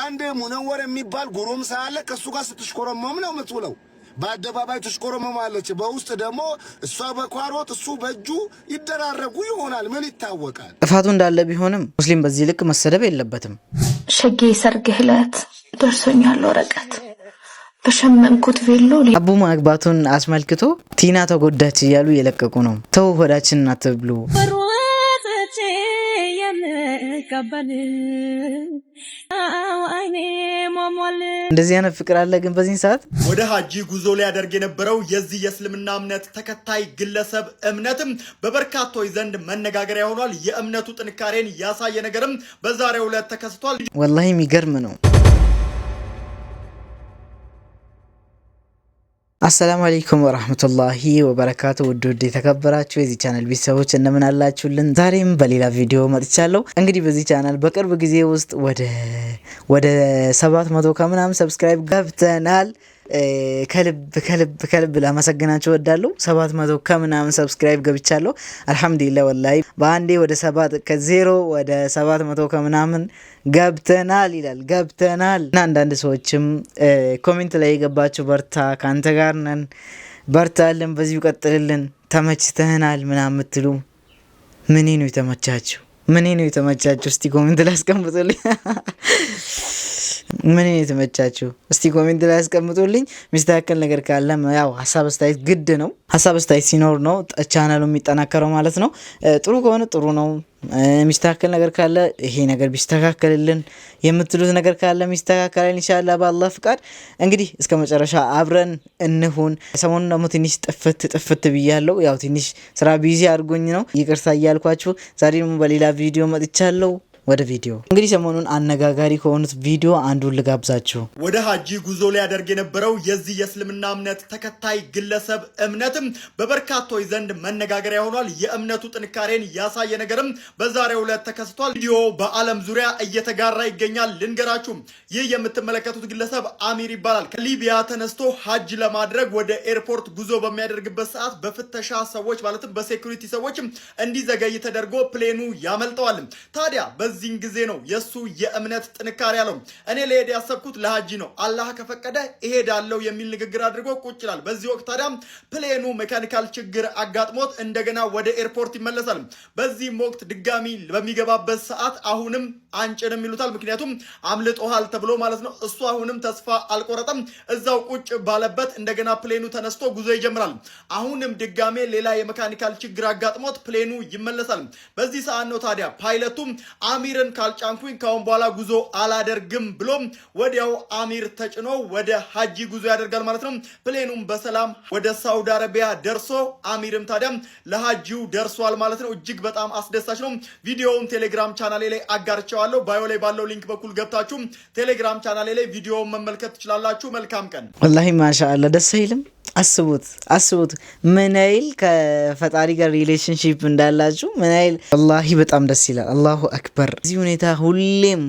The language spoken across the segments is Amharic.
አንድ ሙነወር የሚባል ጎረምሳ አለ። ከሱ ጋር ስትሽኮረመም ነው የምትውለው። በአደባባይ ትሽኮረመማለች፣ በውስጥ ደግሞ እሷ በኳሮት እሱ በእጁ ይደራረጉ ይሆናል። ምን ይታወቃል? ጥፋቱ እንዳለ ቢሆንም ሙስሊም በዚህ ልክ መሰደብ የለበትም። ሸጌ ሰርግህ ዕለት ደርሶኛል ወረቀት በሸመንኩት ቬሎ አቡ ማግባቱን አስመልክቶ ቲና ተጎዳች እያሉ እየለቀቁ ነው። ተው ሆዳችንን አትብሉ። እንደዚህ አይነት ፍቅር አለ ግን በዚህ ሰዓት ወደ ሀጂ ጉዞ ሊያደርግ የነበረው የዚህ የእስልምና እምነት ተከታይ ግለሰብ እምነትም በበርካቶች ዘንድ መነጋገሪያ ሆኗል። የእምነቱ ጥንካሬን ያሳየ ነገርም በዛሬው ዕለት ተከስቷል። ወላሂ የሚገርም ነው። አሰላሙ አለይኩም ወራህመቱላሂ ወበረካቱ። ውድ የተከበራችሁ የዚህ ቻናል ቤተሰቦች እንደምን አላችሁልን? ዛሬም በሌላ ቪዲዮ መጥቻለሁ። እንግዲህ በዚህ ቻናል በቅርብ ጊዜ ውስጥ ወደ 700 ከምናምን ሰብስክራይብ ገብተናል። ከልብ ላመሰግናችሁ እወዳለሁ። 700 ከምናምን ሰብስክራይብ ገብቻለሁ። አልহামዱሊላህ ወላሂ በአንዴ ወደ 0 ወደ 700 ከምናምን ገብተናል ይላል ገብተናል። እና አንዳንድ ሰዎችም ኮሜንት ላይ የገባችሁ በርታ ካንተ ጋር ነን፣ በርታልን፣ በዚሁ ቀጥልልን፣ ተመችተናል ምናምን የምትሉ ምን ነው የተመቻችሁ? ምን ነው የተመቻችሁ? እስቲ ኮሜንት ላይ አስቀምጡልኝ። ምን የተመቻችሁ እስቲ ኮሜንት ላይ አስቀምጡልኝ። ሚስተካከል ነገር ካለ ያው ሐሳብ አስተያየት ግድ ነው። ሐሳብ አስተያየት ሲኖር ነው ቻናሉ የሚጠናከረው ማለት ነው። ጥሩ ከሆነ ጥሩ ነው። ሚስተካከል ነገር ካለ ይሄ ነገር ቢስተካከልልን የምትሉት ነገር ካለ ሚስተካከልን ኢንሻአላህ በአላህ ፍቃድ። እንግዲህ እስከ መጨረሻ አብረን እንሁን። ሰሞኑን ደግሞ ትንሽ ጥፍት ብያለሁ። ያው ትንሽ ስራ ቢዚ አድርጎኝ ነው ይቅርታ እያልኳችሁ ዛሬ ደግሞ በሌላ ቪዲዮ መጥቻለሁ። ወደ ቪዲዮ እንግዲህ ሰሞኑን አነጋጋሪ ከሆኑት ቪዲዮ አንዱን ልጋብዛችሁ። ወደ ሀጂ ጉዞ ሊያደርግ የነበረው የዚህ የእስልምና እምነት ተከታይ ግለሰብ እምነትም በበርካቶች ዘንድ መነጋገሪያ ሆኗል። የእምነቱ ጥንካሬን ያሳየ ነገርም በዛሬው ዕለት ተከስቷል። ቪዲዮ በዓለም ዙሪያ እየተጋራ ይገኛል። ልንገራችሁ፣ ይህ የምትመለከቱት ግለሰብ አሚር ይባላል። ከሊቢያ ተነስቶ ሀጅ ለማድረግ ወደ ኤርፖርት ጉዞ በሚያደርግበት ሰዓት በፍተሻ ሰዎች ማለትም በሴኩሪቲ ሰዎች እንዲዘገይ ተደርጎ ፕሌኑ ያመልጠዋል። ታዲያ በዚህን ጊዜ ነው የሱ የእምነት ጥንካሬ ያለው እኔ ለሄድ ያሰብኩት ለሀጂ ነው፣ አላህ ከፈቀደ እሄዳለሁ የሚል ንግግር አድርጎ ቁጭ ይላል። በዚህ ወቅት ታዲያ ፕሌኑ ሜካኒካል ችግር አጋጥሞት እንደገና ወደ ኤርፖርት ይመለሳል። በዚህም ወቅት ድጋሚ በሚገባበት ሰዓት አሁንም አንጭንም ይሉታል። ምክንያቱም አምልጦሃል ተብሎ ማለት ነው። እሱ አሁንም ተስፋ አልቆረጠም። እዛው ቁጭ ባለበት እንደገና ፕሌኑ ተነስቶ ጉዞ ይጀምራል። አሁንም ድጋሜ ሌላ የሜካኒካል ችግር አጋጥሞት ፕሌኑ ይመለሳል። በዚህ ሰዓት ነው ታዲያ ፓይለቱም አሚርን ካልጫንኩኝ ካሁን በኋላ ጉዞ አላደርግም ብሎ ወዲያው አሚር ተጭኖ ወደ ሀጂ ጉዞ ያደርጋል ማለት ነው። ፕሌኑም በሰላም ወደ ሳውዲ አረቢያ ደርሶ አሚርም ታዲያ ለሀጂው ደርሷል ማለት ነው። እጅግ በጣም አስደሳች ነው። ቪዲዮውን ቴሌግራም ቻናሌ ላይ አጋርቼዋለሁ። ባዮ ላይ ባለው ሊንክ በኩል ገብታችሁ ቴሌግራም ቻናሌ ላይ ቪዲዮውን መመልከት ትችላላችሁ። መልካም ቀን። ወላሂ ማሻአላ ደስ አይልም? አስቡት ምን አይል ከፈጣሪ ጋር ሪሌሽንሺፕ እንዳላችሁ ምን አይል። ወላሂ በጣም ደስ ይላል። አላሁ አክበር። እዚህ ሁኔታ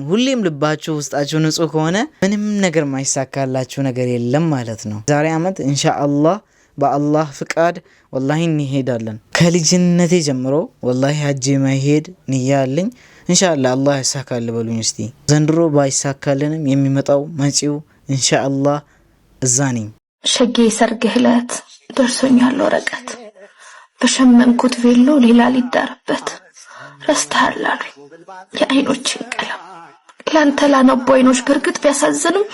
ሁሌም ልባችሁ ውስጣችሁ ንጹህ ከሆነ ምንም ነገር ማይሳካላችሁ ነገር የለም ማለት ነው። ዛሬ አመት ኢንሻአላህ በአላህ ፍቃድ ወላሂ እንሄዳለን። ከልጅነቴ ጀምሮ ወላሂ ሀጅ መሄድ ንያ አለኝ። ኢንሻአላህ አላህ ያሳካል በሉኝ እስቲ። ዘንድሮ ባይሳካልንም የሚመጣው መጪው ኢንሻአላህ እዛ ነኝ። ሸጌ ሰርግህ ዕለት ደርሶኛል ወረቀት በሸመንኩት ቬሎ ሌላ ሊዳርበት ረስተሃል አሉኝ የአይኖቼን ቀለም። ላንተ ላነቡ አይኖች በርግጥ ቢያሳዝንም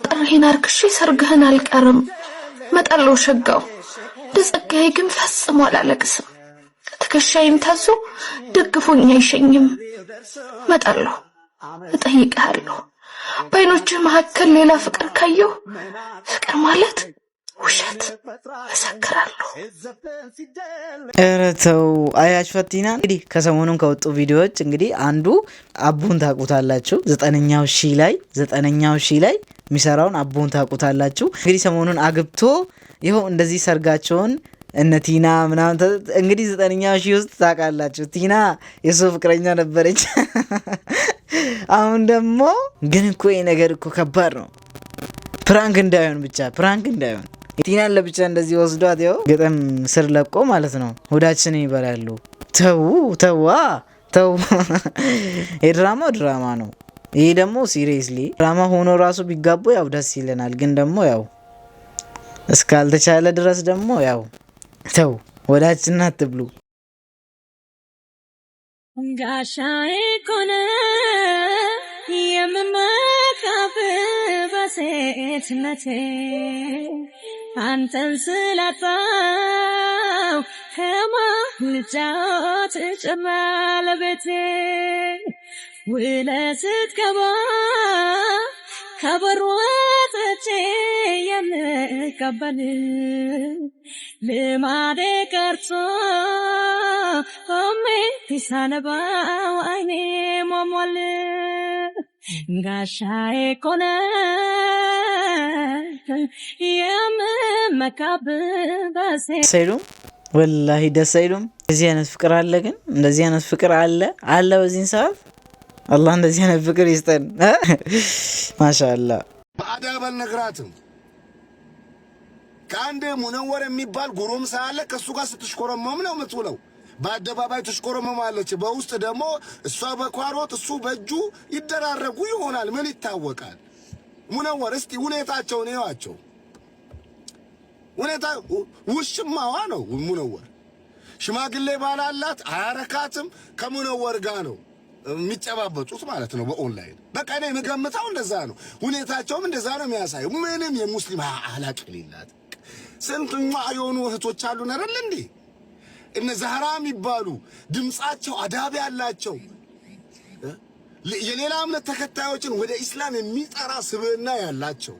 ጥሪህን አርክሼ ሰርግህን አልቀርም። መጣለው ሸጋው ለጸጋዬ ግን ፈጽሞ አላለቅስም። ትከሻዬም ታዞ ደግፎኝ አይሸኝም። መጣለው እጠይቅሃለሁ በአይኖችህ መካከል ሌላ ፍቅር ካየሁ ፍቅር ማለት ውሸት መሰክራለሁ። ኧረ ተው አያች ፈቲና። እንግዲህ ከሰሞኑን ከወጡ ቪዲዮዎች እንግዲህ አንዱ አቡን ታውቁታላችሁ። 9ኛው ሺህ ላይ የሚሰራውን አቡን ታውቁታላችሁ። እንግዲህ ሰሞኑን አግብቶ ይኸው እንደዚህ ሰርጋቸውን እነ ቲና ምናምን እንግዲህ 9ኛው ሺህ ውስጥ ታውቃላችሁ ቲና የሱ ፍቅረኛ ነበረች። አሁን ደግሞ ግን እኮ ይሄ ነገር እኮ ከባድ ነው። ፕራንክ እንዳይሆን ቲናን ለብቻ እንደዚህ ወስዷት ይኸው ግጥም ስር ለቆ ማለት ነው ሆዳችንን ይበላሉ። ተው የድራማ ነው። ይሄ ደግሞ ሲሪየስሊ ድራማ ሆኖ ራሱ ቢጋቡ ያው ደስ ይለናል። ግን ደግሞ ያው እስካልተቻለ ድረስ ደግሞ ያው ተው ወዳችን አትብሉ። ጋሻዬ ኮነ የምመካፍ በሴትነቴ አንተን ስላጣው ከማልጫወት ጭማል ቤቴ ውለህ ስትገባ ከበሩ ወጥቼ የምቀበል ልማዴ ቀርቶ ቆሜ ሲሳነባው አይኔ ሟሟል ጋሻዬ ኮነ የምመካበት አይሉም ወላሂ ደስ አይሉም። እንደዚህ አይነት ፍቅር አለ። ግን እንደዚህ አይነት ፍቅር አለ በዚህን ሰዓት አላህ እንደዚህ አይነት ፍቅር ይስጠን። ማሻአላህ ባዳብ አልነግራትም። ከአንድ ሙነወር የሚባል ጉሩምሳ አለ። ከሱ ጋር ስትሽኮረመም ነው የምትውለው። በአደባባይ ትሽኮረመማለች፣ በውስጥ ደግሞ እሷ በኳሮት እሱ በእጁ ይደራረጉ ይሆናል። ምን ይታወቃል? ሙነወር እስቲ ሁኔታቸውን ይዋቸው። ሁኔታ ውሽማዋ ነው ሙነወር። ሽማግሌ ባላላት አያረካትም። ከሙነወር ጋር ነው የሚጨባበጡት ማለት ነው በኦንላይን። በቃ እኔ የምገምተው እንደዛ ነው። ሁኔታቸውም እንደዛ ነው የሚያሳየው። ምንም የሙስሊም አላቅ የሌላት ስንቱኛ የሆኑ እህቶች አሉን አይደል እንዴ? እነ ዛህራ የሚባሉ ድምጻቸው አዳብ ያላቸው የሌላ እምነት ተከታዮችን ወደ ኢስላም የሚጠራ ስብዕና ያላቸው።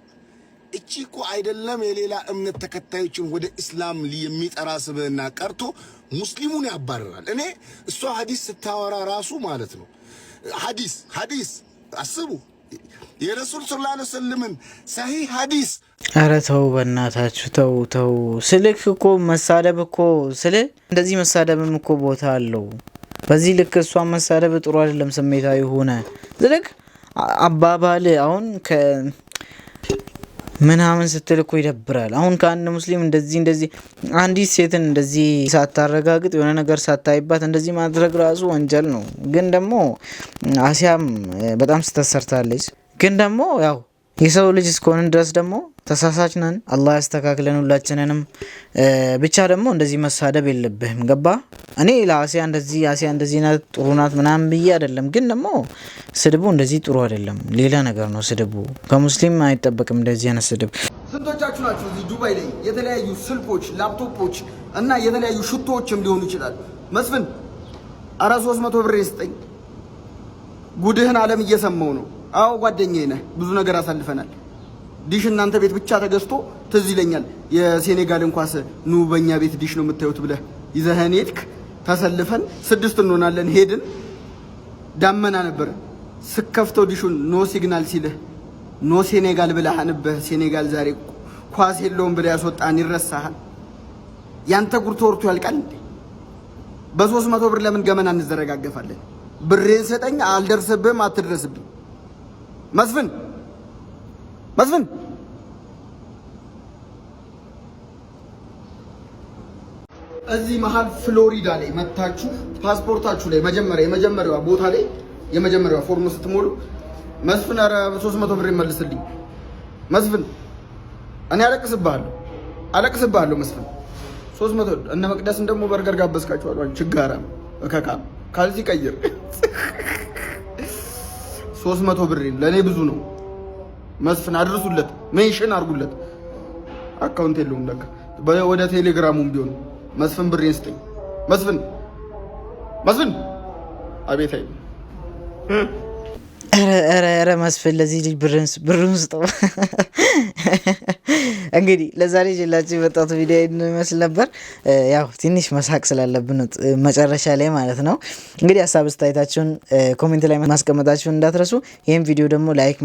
እቺ እኮ አይደለም የሌላ እምነት ተከታዮችን ወደ ኢስላም የሚጠራ ስብዕና ቀርቶ ሙስሊሙን ያባረራል። እኔ እሷ ሐዲስ ስታወራ ራሱ ማለት ነው ሐዲስ አስቡ የረሱል ሰለላሁ ዐለይሂ ወሰለም ሰሂህ ሐዲስ። ኧረ ተው በእናታችሁ ተው። ስልክ እኮ መሳደብ እኮ እንደዚህ መሳደብም እኮ ቦታ አለው። በዚህ ልክ እሷን መሳደብ ጥሩ አይደለም። ስሜታዊ ሆነ ዝልክ አባባል አሁን ምናምን ስትል እኮ ይደብራል። አሁን ከአንድ ሙስሊም እንደዚህ አንዲት ሴትን እንደዚህ ሳታረጋግጥ የሆነ ነገር ሳታይባት እንደዚህ ማድረግ ራሱ ወንጀል ነው። ግን ደግሞ አሲያም በጣም ስተሰርታለች። ግን ደግሞ ያው የሰው ልጅ እስከሆንን ድረስ ደግሞ ተሳሳች ነን። አላህ ያስተካክለን ሁላችንንም። ብቻ ደግሞ እንደዚህ መሳደብ የለብህም። ገባ? እኔ ለአሲያ እንደዚህ ናት ጥሩ ናት ምናምን ብዬ አይደለም። ግን ደግሞ ስድቡ እንደዚህ ጥሩ አይደለም። ሌላ ነገር ነው ስድቡ። ከሙስሊም አይጠበቅም እንደዚህ አይነት ስድብ። ስንቶቻችሁ ናችሁ እዚህ ዱባይ ላይ የተለያዩ ስልኮች፣ ላፕቶፖች እና የተለያዩ ሽቶዎችም ሊሆኑ ይችላል። መስፍን 300 ብር ይስጠኝ። ጉድህን ዓለም እየሰማው ነው። አዎ ጓደኛዬ ነህ። ብዙ ነገር አሳልፈናል። ዲሽ እናንተ ቤት ብቻ ተገዝቶ ትዝ ይለኛል። የሴኔጋልን ኳስ ኑ በእኛ ቤት ዲሽ ነው የምታዩት ብለህ ይዘህን ሄድክ። ተሰልፈን 6 እንሆናለን ሄድን። ዳመና ነበር። ስከፍተው ዲሹን ኖ ሲግናል ሲልህ ኖ ሴኔጋል ብለህ አንበህ ሴኔጋል ዛሬ ኳስ የለውም ብለህ ያስወጣን ይረሳሃል። ያንተ ጉር ተወርቶ ያልቃል እንዴ? በ300 ብር ለምን ገመና እንዘረጋገፋለን? ብሬን ሰጠኝ። አልደርስብህም፣ አትድረስብኝ። መስፍን እዚህ መሀል ፍሎሪዳ ላይ መታችሁ ፓስፖርታችሁ ላይ የመጀመሪያዋ ቦታ ላይ የመጀመሪያዋ ፎርም ስትሞሉ መስፍን 300 ብር ይመልስልኝ። መስፍን እኔ አለቅስብሃለሁ መስፍን 300 እነ መቅደስን ደግሞ በርገር ጋበዝካችኋል። ችጋራ እከካ ካልዚ ቀይር 300 ብር ለኔ ብዙ ነው። መስፍን አድርሱለት፣ ሜንሽን አድርጉለት። አካውንት የለውም ለካ ወደ ቴሌግራሙም ቢሆን መስፍን ብር ይስጠኝ። መስፍን አቤት አይ ኧረ መስፍን ለዚህ ልጅ ብሩን ስጠው። እንግዲህ ለዛሬ ይዤላችሁ የመጣሁት ቪዲዮ ይመስል ነበር። ያው ትንሽ መሳቅ ስላለብን መጨረሻ ላይ ማለት ነው። እንግዲህ ሀሳብ አስተያየታችሁን ኮሜንት ላይ ማስቀመጣችሁን እንዳትረሱ። ይህን ቪዲዮ ደግሞ ላይክ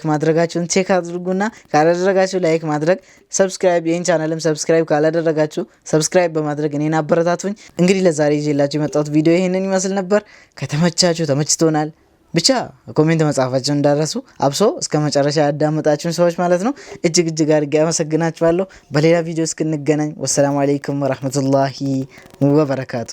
ማድረጋችሁን ቼክ አድርጉና ካላደረጋችሁ ላይክ ማድረግ፣ ሰብስክራይብ ይህን ቻናልም ሰብስክራይብ ካላደረጋችሁ ሰብስክራይብ በማድረግ እኔን አበረታቱኝ። እንግዲህ ለዛሬ ይዤላችሁ የመጣሁት ቪዲዮ ይህንን ይመስል ነበር። ከተመቻችሁ ተመችቶናል ብቻ ኮሜንት መጻፋችሁን እንዳረሱ። አብሶ እስከ መጨረሻ ያዳመጣችሁን ሰዎች ማለት ነው እጅግ አድርጌ አመሰግናችኋለሁ። በሌላ ቪዲዮ እስክንገናኝ ወሰላሙ አለይኩም ወራህመቱላሂ ወበረካቱ።